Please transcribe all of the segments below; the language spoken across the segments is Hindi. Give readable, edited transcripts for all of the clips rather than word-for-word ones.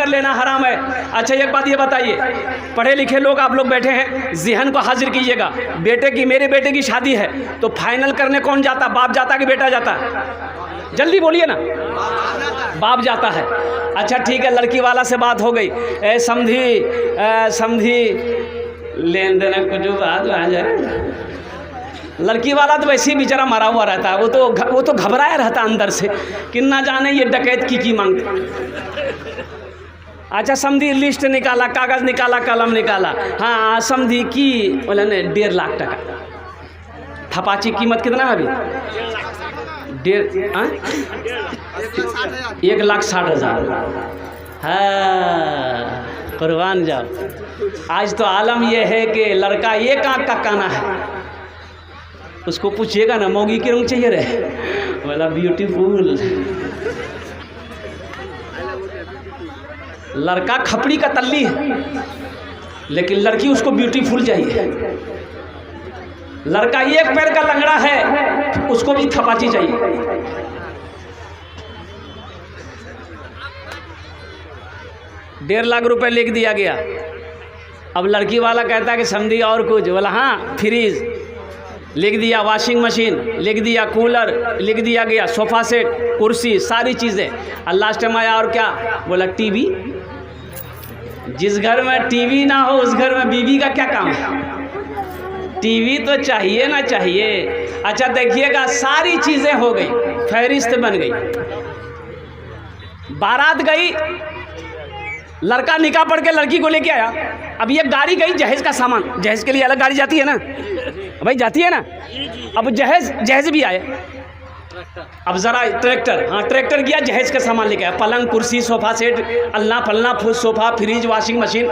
कर लेना हराम है। अच्छा एक बात ये बताइए, पढ़े लिखे लोग आप लोग बैठे हैं, ज़हन को हाजिर कीजिएगा। बेटे की, मेरे बेटे की शादी है तो फाइनल करने कौन जाता? बाप जाता कि बेटा जाता? जल्दी बोलिए ना। बाप जाता है। अच्छा ठीक है, लड़की वाला से बात हो गई, समझी लेन देन कुछ बात आ जाए। लड़की वाला तो वैसे ही बेचारा मरा हुआ रहता है, वो तो घबराया रहता अंदर से कि ना जाने ये डकैत की मांगते। अच्छा समझी लिस्ट निकाला, कागज़ निकाला, कलम निकाला, हाँ समझी की बोले ने 1.5 लाख टका। थपाची कीमत कितना है अभी? 1,60,000। हाँ कुर्बान जाओ। आज तो आलम यह है कि लड़का एक आँख का काना है, उसको पूछिएगा ना मौगी के रंग चाहिए रहे, बोला ब्यूटीफुल। लड़का खपड़ी का तल्ली है लेकिन लड़की उसको ब्यूटीफुल चाहिए। लड़का एक पैर का लंगड़ा है, उसको भी थपाची चाहिए। ₹1.5 लाख लिख दिया गया। अब लड़की वाला कहता है कि समझी और कुछ, बोला हाँ फ्रिज लिख दिया, वॉशिंग मशीन लिख दिया, कूलर लिख दिया गया, सोफ़ा सेट, कुर्सी, सारी चीज़ें। और लास्ट में आया और क्या बोला? टीवी। जिस घर में टीवी ना हो उस घर में बीवी का क्या काम है? टीवी तो चाहिए ना चाहिए। अच्छा देखिएगा, सारी चीज़ें हो गई, फहरिस्त बन गई, बारात गई, लड़का निकाह पढ़ के लड़की को लेके आया। अब ये गाड़ी गई जहेज़ का सामान, जहेज़ के लिए अलग गाड़ी जाती है ना भाई, जाती है ना। अब जहेज़ भी आए। अब ज़रा ट्रैक्टर, हाँ ट्रैक्टर गया, जहेज़ का सामान लेके आया, पलंग, कुर्सी, सोफ़ा सेट, अल्लाह पल्ला, सोफ़ा, फ्रिज, वॉशिंग मशीन।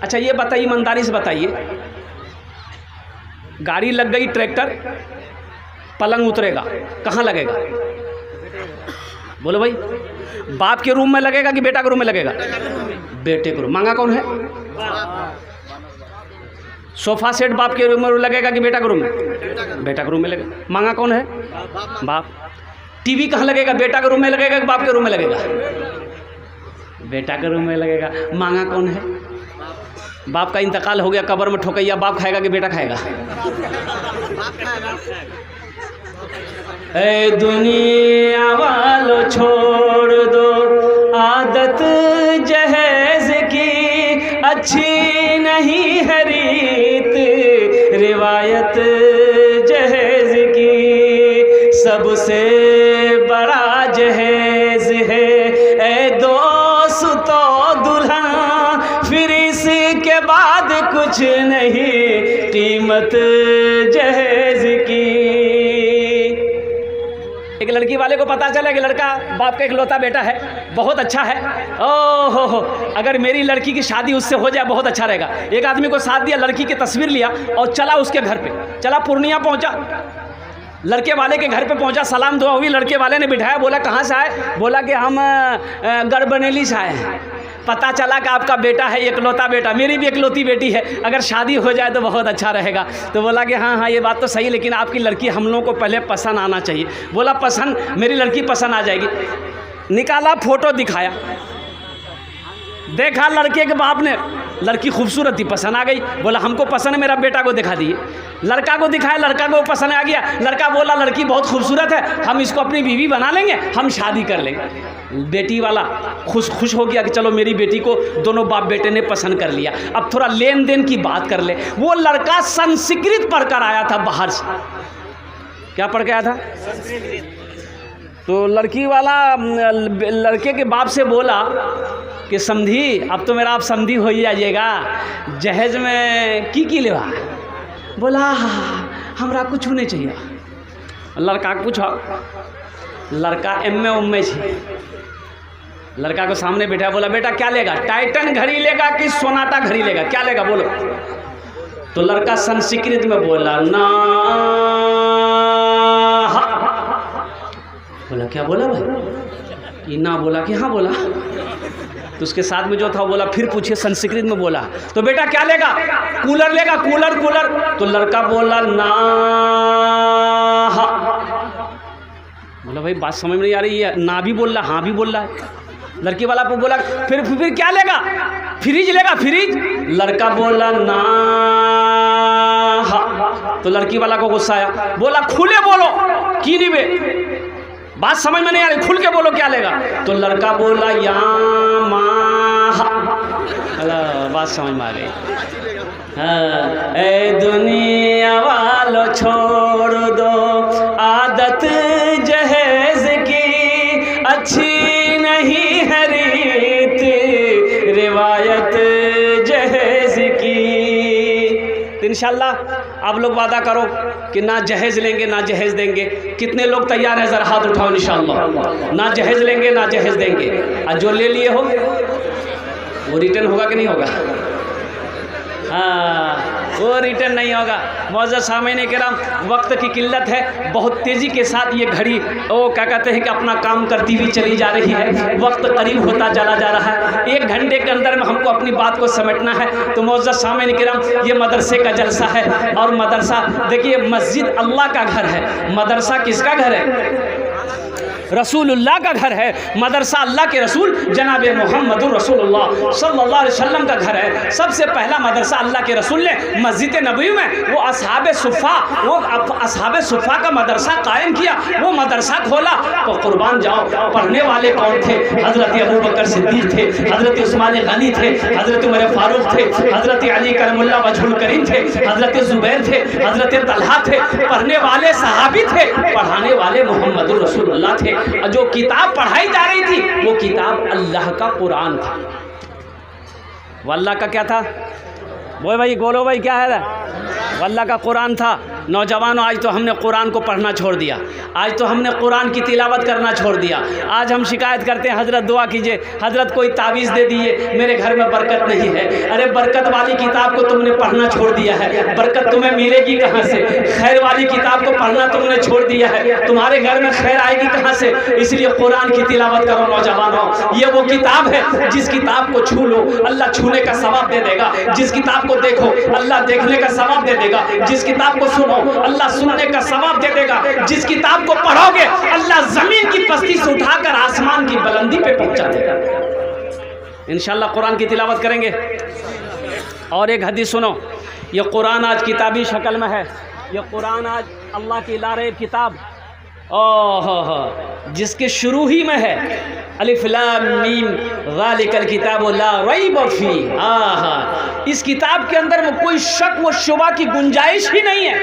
अच्छा ये बताइए, ईमानदारी से बताइए, गाड़ी लग गई, ट्रैक्टर, पलंग उतरेगा, कहाँ लगेगा? बोलो भाई, बाप के रूम में लगेगा कि बेटा के रूम में लगेगा? बेटे को। मांगा कौन है? सोफा सेट बाप के रूम में लगेगा कि बेटा के रूम में? बेटा के रूम में लगेगा। मांगा कौन है? बाप। टीवी कहाँ लगेगा? बेटा के रूम में लगेगा कि बाप के रूम में लगेगा? बेटा के रूम में लगेगा। मांगा कौन है? बाप का इंतकाल हो गया, कब्र में ठोकैया बाप खाएगा कि बेटा खाएगा? ए दुनिया वालों छोड़ दो आदत जहेज की, अच्छी नहीं है रीत रिवायत जहेज की, सबसे बड़ा जहेज है ए दोस्तों दुल्हन, फिर इसके बाद कुछ नहीं कीमत जहेज की। एक लड़की वाले को पता चला कि लड़का बाप का इकलौता बेटा है, बहुत अच्छा है, ओहो हो, अगर मेरी लड़की की शादी उससे हो जाए बहुत अच्छा रहेगा। एक आदमी को साथ दिया, लड़की की तस्वीर लिया और चला उसके घर पे, चला पूर्णिया पहुंचा, लड़के वाले के घर पे पहुंचा, सलाम दुआ हुई, लड़के वाले ने बिठाया, बोला कहाँ से आए? बोला कि हम गढ़बनेली से आए हैं। पता चला कि आपका बेटा है, इकलौता बेटा, मेरी भी इकलौती बेटी है, अगर शादी हो जाए तो बहुत अच्छा रहेगा। तो बोला कि हाँ हाँ ये बात तो सही, लेकिन आपकी लड़की हम लोगों को पहले पसंद आना चाहिए। बोला पसंद, मेरी लड़की पसंद आ जाएगी। निकाला, फोटो दिखाया, देखा लड़के के बाप ने, लड़की खूबसूरत थी, पसंद आ गई। बोला हमको पसंद है, मेरा बेटा को दिखा दिए। लड़का को दिखाया, लड़का को पसंद आ गया। लड़का बोला लड़की बहुत खूबसूरत है, हम इसको अपनी बीवी बना लेंगे, हम शादी कर लेंगे। बेटी वाला खुश हो गया कि चलो मेरी बेटी को दोनों बाप बेटे ने पसंद कर लिया। अब थोड़ा लेन देन की बात कर ले। वो लड़का संस्कृत पढ़कर आया था बाहर से। क्या पढ़ के आया था? तो लड़की वाला लड़के के बाप से बोला कि समझी, अब तो मेरा आप समझी हो ही जाइएगा, जहेज में की लेवा? बोला हमरा कुछ नहीं चाहिए। लड़का को पूछा, लड़का एम ए छे, लड़का को सामने बैठा, बोला बेटा क्या लेगा? टाइटन घड़ी लेगा कि सोनाटा घड़ी लेगा? क्या लेगा बोलो? तो लड़का संस्कृत में बोला ना। बोला क्या बोला भाई? ना बोला कि हाँ बोला। तो उसके साथ में जो था बोला, फिर पूछे संस्कृत में बोला, तो बेटा क्या लेगा? कूलर लेगा? Cooler cooler. तो लड़का बोला ना। बोला भाई बात समझ में नहीं आ रही है, ना भी बोल रहा हाँ भी बोल रहा है। लड़की वाला को बोला फिर क्या लेगा? फ्रिज लेगा, फ्रिज। लड़का बोला ना। तो लड़की वाला को गुस्सा आया, बोला खुले बोलो की नहीं बे, बात समझ में नहीं आ रही, खुल के बोलो क्या लेगा? तो लड़का बोला या माँ। बात समझ में आ गई। हाँ, ए दुनिया वालों छोड़ दो आदत जहेज की, अच्छी नहीं है रीत रिवायत जहेज की। तो इंशाल्लाह आप लोग वादा करो कि ना जहेज लेंगे ना जहेज देंगे। कितने लोग तैयार हैं? ज़रा हाथ उठाओ इंशाल्लाह। ना जहेज लेंगे ना जहेज देंगे। और जो ले लिए हो वो रिटर्न होगा कि नहीं होगा? हाँ, वो रिटर्न नहीं होगा। मौजूद सामने किराम, वक्त की किल्लत है, बहुत तेज़ी के साथ ये घड़ी वो क्या कहते हैं कि अपना काम करती हुई चली जा रही है। वक्त करीब होता चला जा रहा है। 1 घंटे के अंदर में हमको अपनी बात को समेटना है। तो मौजूद सामने किराम, ये मदरसे का जलसा है। और मदरसा देखिए, मस्जिद अल्लाह का घर है, मदरसा किसका घर है? रसूलुल्लाह का घर है। मदरसा अल्लाह के रसूल जनाब मोहम्मद रसूलुल्लाह सल्लल्लाहु अलैहि वसल्लम का घर है। सबसे पहला मदरसा अल्लाह के रसूल ने मस्जिद नबवी में वो असहाबे सुफ़ा का मदरसा कायम किया, वो मदरसा खोला। तो कुर्बान जाओ, पढ़ने वाले कौन थे? हज़रत अबू बकर सिद्दीक़ थे, हज़रत उस्मान गनी थे, हज़रत उमर फारूक थे, हज़रत अली करमुल्लाह वजहुल करीम थे, हज़रत ज़ुबैर थे, हज़रत तलहा थे। पढ़ने वाले सहाबी थे, पढ़ाने वाले मोहम्मद रसूलुल्लाह थे। जो किताब पढ़ाई जा रही थी वो किताब अल्लाह का कुरान था। वो अल्लाह का क्या था? बोलो भाई, बोलो भाई, क्या है? वो अल्लाह का कुरान था। नौजवानों, आज तो हमने कुरान को पढ़ना छोड़ दिया, आज तो हमने कुरान की तिलावत करना छोड़ दिया। आज हम शिकायत करते हैं, हज़रत दुआ कीजिए, हज़रत कोई तावीज़ दे दिए, मेरे घर में बरकत नहीं है। अरे बरकत वाली किताब को तुमने पढ़ना छोड़ दिया है, बरकत तुम्हें मिलेगी कहाँ से? खैर वाली किताब को पढ़ना तुमने छोड़ दिया है, तुम्हारे घर में खैर आएगी कहाँ से? इसलिए कुरान की तिलावत करो नौजवानों। ये वो किताब है जिस किताब को छू लो अल्लाह छूने का सवाब दे देगा, जिस किताब को देखो अल्लाह देखने का सवाब दे देगा, जिस किताब को सुनो अल्लाह सुनने का सवाब दे देगा, जिस किताब को पढ़ोगे अल्लाह जमीन की पस्ती से उठाकर आसमान की बुलंदी पे पहुंचा देगा। इंशाअल्लाह कुरान की तिलावत करेंगे। और एक हदीस सुनो, ये कुरान आज किताबी शक्ल में है, ये कुरान आज अल्लाह की लारेब किताब, ओह जिसके शुरू ही में है अलिफ लाम मीम ज़ालिकल किताबु ला रैब फीह। आहा, इस किताब के अंदर में कोई शक व शुबा की गुंजाइश ही नहीं है।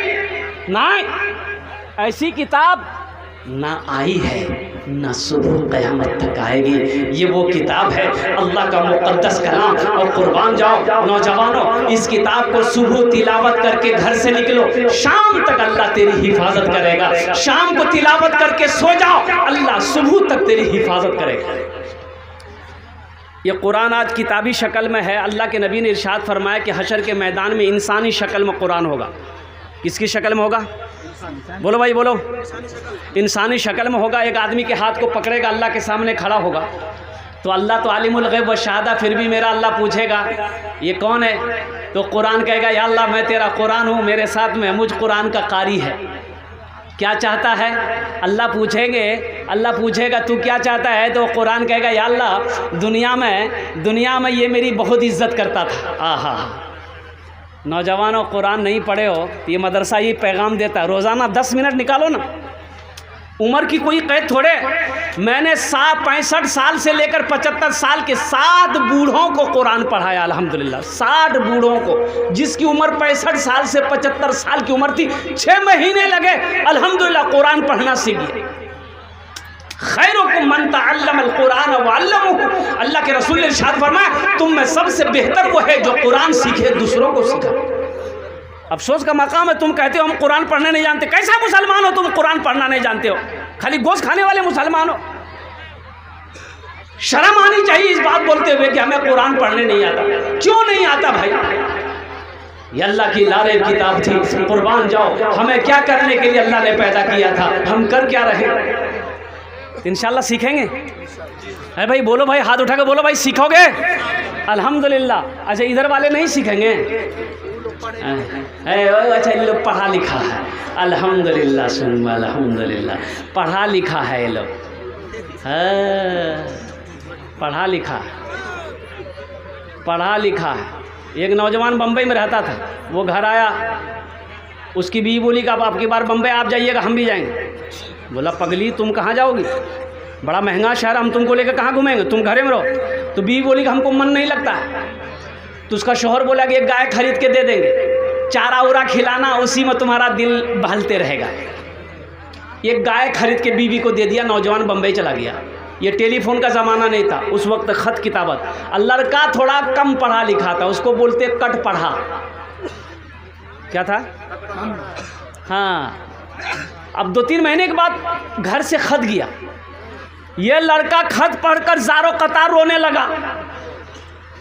ना ऐसी किताब ना आई है, ना सुबह क़यामत तक आएगी। ये वो किताब है अल्लाह का मुक़द्दस कलाम। और कुर्बान जाओ नौजवानों, इस किताब को सुबह तिलावत करके घर से निकलो, शाम तक अल्लाह तेरी हिफाजत करेगा। शाम को तिलावत करके सो जाओ, अल्लाह सुबह तक तेरी हिफाजत करेगा। ये कुरान आज किताबी शक्ल में है। अल्लाह के नबी ने इरशाद फरमाया कि हशर के मैदान में इंसानी शक्ल में कुरान होगा। किसकी शक्ल में होगा? बोलो भाई बोलो। इंसानी शक्ल में होगा। एक आदमी के हाथ को पकड़ेगा, अल्लाह के सामने खड़ा होगा। तो अल्लाह तो आलिमुल गैब व शहादा, फिर भी मेरा अल्लाह पूछेगा ये कौन है? तो कुरान कहेगा या अल्लाह मैं तेरा कुरान हूँ, मेरे साथ में मुझ कुरान का कारी है। क्या चाहता है? अल्लाह पूछेंगे, अल्लाह पूछेगा तू क्या चाहता है? तो कुरान कहेगा या अल्लाह दुनिया में ये मेरी बहुत इज्जत करता था। आहा, नौजवानों कुरान नहीं पढ़े हो तो ये मदरसा ये पैगाम देता है, रोज़ाना 10 मिनट निकालो ना। उम्र की कोई कैद थोड़े। मैंने 65 साल से लेकर 75 साल के 7 बूढ़ों को कुरान पढ़ाया अल्हम्दुलिल्लाह। 60 बूढ़ों को, जिसकी उम्र 65 साल से 75 साल की उम्र थी, 6 महीने लगे अल्हम्दुलिल्लाह कुरान पढ़ना सीख गए। खैरुकुम मन तअल्लमल कुरान व अल्लमहु। अल्लाह के रसूल ने इरशाद फरमाया तुम में सबसे बेहतर वो है जो कुरान सीखे दूसरों को सिखा। अफसोस का मकाम है, तुम कहते हो हम कुरान पढ़ने नहीं जानते। कैसा मुसलमान हो तुम, कुरान पढ़ना नहीं जानते हो? खाली गोश्त खाने वाले मुसलमान हो। शर्म आनी चाहिए इस बात बोलते हुए कि हमें कुरान पढ़ने नहीं आता। क्यों नहीं आता भाई? ये अल्लाह की लारेब किताब थी। कुर्बान जाओ, हमें क्या करने के लिए अल्लाह ने पैदा किया था, हम कर क्या रहे? इंशाल्लाह सीखेंगे। अरे भाई बोलो भाई, हाथ उठा के बोलो भाई, सीखोगे? अल्हम्दुलिल्लाह। अच्छा इधर वाले नहीं सीखेंगे? अच्छा ये लोग पढ़ा लिखा है अल्हम्दुलिल्लाह, सुन अल्हम्दुलिल्लाह, पढ़ा लिखा है ये लोग। पढ़ा लिखा है। एक नौजवान बम्बई में रहता था, वो घर आया, उसकी बीवी बोली कि अब आपकी बार बम्बई आप जाइएगा, हम भी जाएंगे। बोला पगली तुम कहाँ जाओगी, बड़ा महंगा शहर, हम तुमको लेकर कहाँ घूमेंगे, तुम घरे में रहो। तो बीवी बोली कि हमको मन नहीं लगता है। तो उसका शौहर बोला कि एक गाय खरीद के दे देंगे, चारा उरा खिलाना, उसी में तुम्हारा दिल बहलते रहेगा। एक गाय खरीद के बीवी को दे दिया, नौजवान बम्बई चला गया। ये टेलीफोन का ज़माना नहीं था उस वक्त, ख़त किताबत। लड़का थोड़ा कम पढ़ा लिखा था, उसको बोलते कट पढ़ा। क्या था? हाँ। अब 2-3 महीने के बाद घर से खत गया। ये लड़का खत पढ़कर ज़ारो कतार रोने लगा।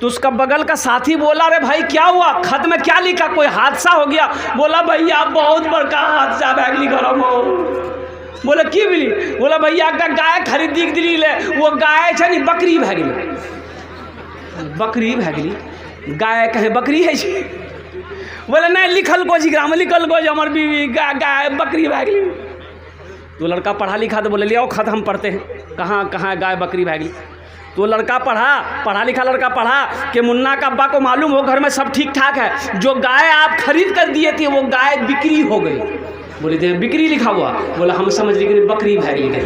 तो उसका बगल का साथी बोला, अरे भाई क्या हुआ, खत में क्या लिखा, कोई हादसा हो गया? बोला भैया बहुत बड़का हादसा बैगली गरम हो। बोला की बोली? बोला भैया का गाय खरीदी दिली ले, वो गाय छे नहीं बकरी भै गेली। बकरी भै गेली? गाय कहे बकरी है जी? बोले नहीं, लिखल को जी ग्राम लिखल को हमार बीवी गाय बकरी भै गेली। तो लड़का पढ़ा लिखा, तो बोले ले आओ खत हम पढ़ते हैं, कहाँ कहाँ गाय बकरी भै गेली। तो लड़का पढ़ा लिखा लड़का पढ़ा कि मुन्ना का अब्बा को मालूम हो घर में सब ठीक ठाक है, जो गाय आप खरीद कर दिए थे वो गाय बिक्री हो गई। बोले थे बिक्री लिखा हुआ? बोला हम समझ ली बकरी भैगली गई।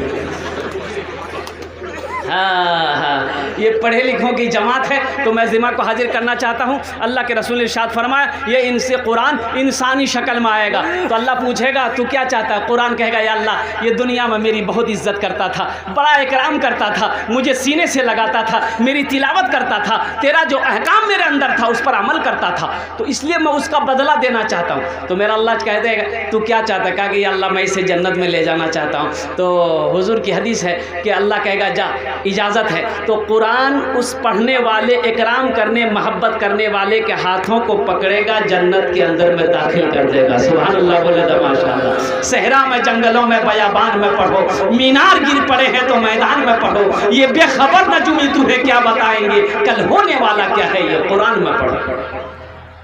हाँ, ये पढ़े लिखों की जमात है। तो मैं ज़िम्मा को हाजिर करना चाहता हूँ। अल्लाह के रसूल ने इरशाद फरमाया, ये इनसे कुरान इंसानी शक्ल में आएगा। तो अल्लाह पूछेगा तू क्या चाहता है? कुरान कहेगा या अल्लाह, ये दुनिया में मेरी बहुत इज्जत करता था, बड़ा इकराम करता था, मुझे सीने से लगाता था, मेरी तिलावत करता था, तेरा जो अहकाम मेरे अंदर था उस पर अमल करता था, तो इसलिए मैं उसका बदला देना चाहता हूँ। तो मेरा अल्लाह कह देगा तू क्या चाहता है? कहा कि या अल्लाह मैं इसे जन्नत में ले जाना चाहता हूँ। तो हुजूर की हदीस है कि अल्लाह कहेगा जा, इजाज़त है। तो कुरान उस पढ़ने वाले, इकराम करने, मोहब्बत करने वाले के हाथों को पकड़ेगा, जन्नत के अंदर में दाखिल कर देगा। सुभान अल्लाह, बोले तो माशाअल्लाह। सहरा में, जंगलों में, बयाबान में पढ़ो, मीनार गिर पड़े हैं तो मैदान में पढ़ो, ये बेखबर नजूमी तुम्हें क्या बताएंगे, कल होने वाला क्या है, ये कुरान में पढ़ो।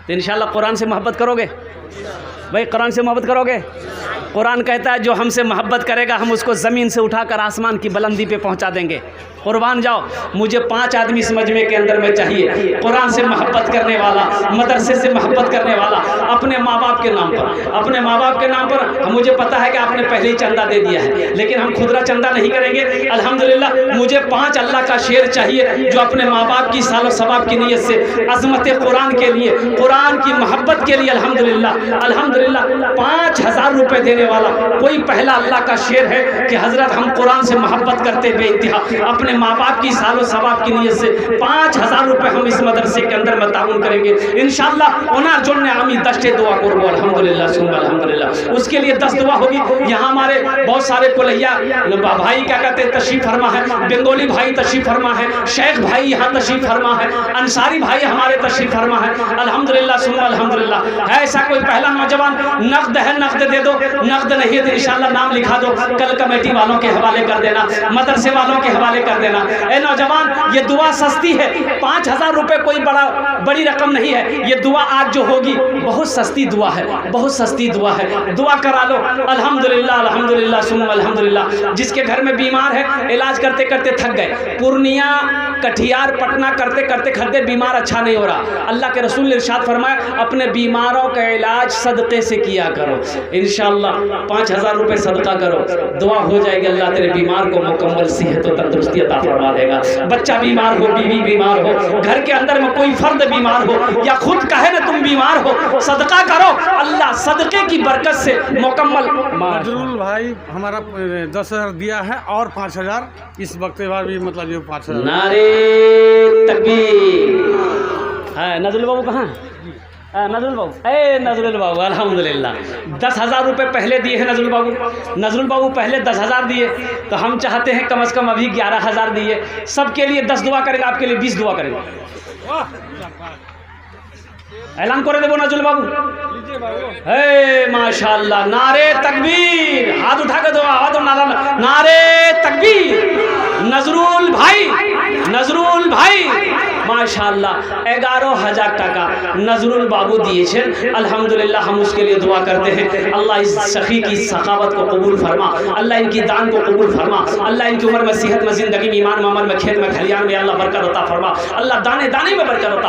तो इंशाअल्लाह कुरान से मोहब्बत करोगे भाई, कुरान से मोहब्बत करोगे। कुरान कहता है जो हमसे मोहब्बत करेगा हम उसको ज़मीन से उठाकर आसमान की बुलंदी पे पहुंचा देंगे। कुर्बान जाओ, मुझे 5 आदमी इस मजमे के अंदर में चाहिए, कुरान से मोहब्बत करने वाला, मदरसे से मोहब्बत करने वाला, अपने माँ बाप के नाम पर, अपने माँ बाप के नाम पर। मुझे पता है कि आपने पहले ही चंदा दे दिया है, लेकिन हम खुदरा चंदा नहीं करेंगे। अल्हम्दुलिल्लाह मुझे 5 अल्लाह का शेर चाहिए जो अपने माँ बाप की सालो सवाब की नीयत से अज़मत कुरान के लिए, कुरान की मोहब्बत के लिए अल्हम्दुलिल्लाह 5000 रुपये देने वाला कोई पहला अल्लाह का शेर है कि हज़रत हम कुरान से मोहब्बत करते बेइंतहा, अपने माँ बाप की सालो सवाब की नीयत से 5000 रुपये हम इस मदरसे के अंदर में ताउन करेंगे इंशाअल्लाह। ओनार जोड़ने आमी 10 दुआ करूँ अल्हम्दुलिल्लाह सुम्मा अल्हम्दुलिल्लाह। उसके लिए 10 दुआ होगी। यहाँ हमारे बहुत सारे कोलैया भाई क्या कहते हैं तशरीफ फरमा है, बंगाली भाई तशरीफ फरमा है, शेख भाई यहाँ तशरीफ फरमा है, अंसारी भाई हमारे तशरीफ फरमा है अल्हम्दुलिल्लाह सुम्मा अल्हम्दुलिल्लाह। ऐसा कोई पहला नौजवान नकद है नकद दे दो, नकद नहीं है तो इंशाअल्लाह नाम लिखा दो, कल कमेटी वालों के हवाले कर देना, मदरसे वालों के हवाले कर देना। ए नौजवान ये दुआ सस्ती है, 5000 रुपये कोई बड़ी रकम नहीं है। ये दुआ आज जो होगी बहुत सस्ती दुआ है, बहुत सस्ती दुआ है, दुआ करा लो अल्हम्दुलिल्लाह अल्हम्दुलिल्लाह सुम्मा अल्हम्दुलिल्लाह। जिसके घर में बीमार है, इलाज करते करते थक गए, पूर्णिया कटिहार पटना करते करते बीमार अच्छा नहीं हो रहा, अल्लाह के रसूल ने इरशाद फरमाया अपने बीमारों का इलाज सदक़े से किया करो। इंशाअल्लाह 5000 रुपये सदका करो, दुआ हो जाएगी, अल्लाह तेरे बीमार को मुकम्मल सेहत और तंदुरुस्ती अता फरमा देगा। बच्चा बीमार हो, बीवी बीमार हो, घर के अंदर में कोई फर्द बीमार हो या खुद कहे ना तुम बीमार हो, सदका करो, अल्लाह सदक़े की बरकत से मुकम्मल। नजरुल भाई हमारा 10,000 दिया है और 5000 इस वक्त भी, मतलब ये 5000। नारे तकबीर है। नजरुल बाबू कहाँ? नजरुल बाबू, नजरुल बाबू अल्हम्दुलिल्लाह 10,000 रुपये पहले दिए हैं नजरुल बाबू। नजरुल बाबू पहले 10,000 दिए, तो हम चाहते हैं कम से कम अभी 11,000 दिए। सबके लिए 10 दुआ करेगा, आपके लिए 20 दुआ करेगा। ऐलान करे देवो नजरुल बाबू। माशाअल्लाह, नारे तकबीर, हाथ उठा के दो, आवाज दो, नारे तकबीर। नजरुल भाई, नजरुल भाई, माशाअल्लाह 11,000 টাকা नजरुल बाबू दिए। अल्हम्दुलिल्लाह हम उसके लिए दुआ करते हैं। अल्लाह इस सखी की सखावत को कबूल फरमा, अल्लाह इनकी दान को कबूल फरमा, अल्लाह इनकी उम्र में सेहत में, जिंदगी में, ईमान में, अमल में, खेत में, खलियान में अल्लाह बरकत अता फरमा, अल्लाह दाने दाने में बरकत अता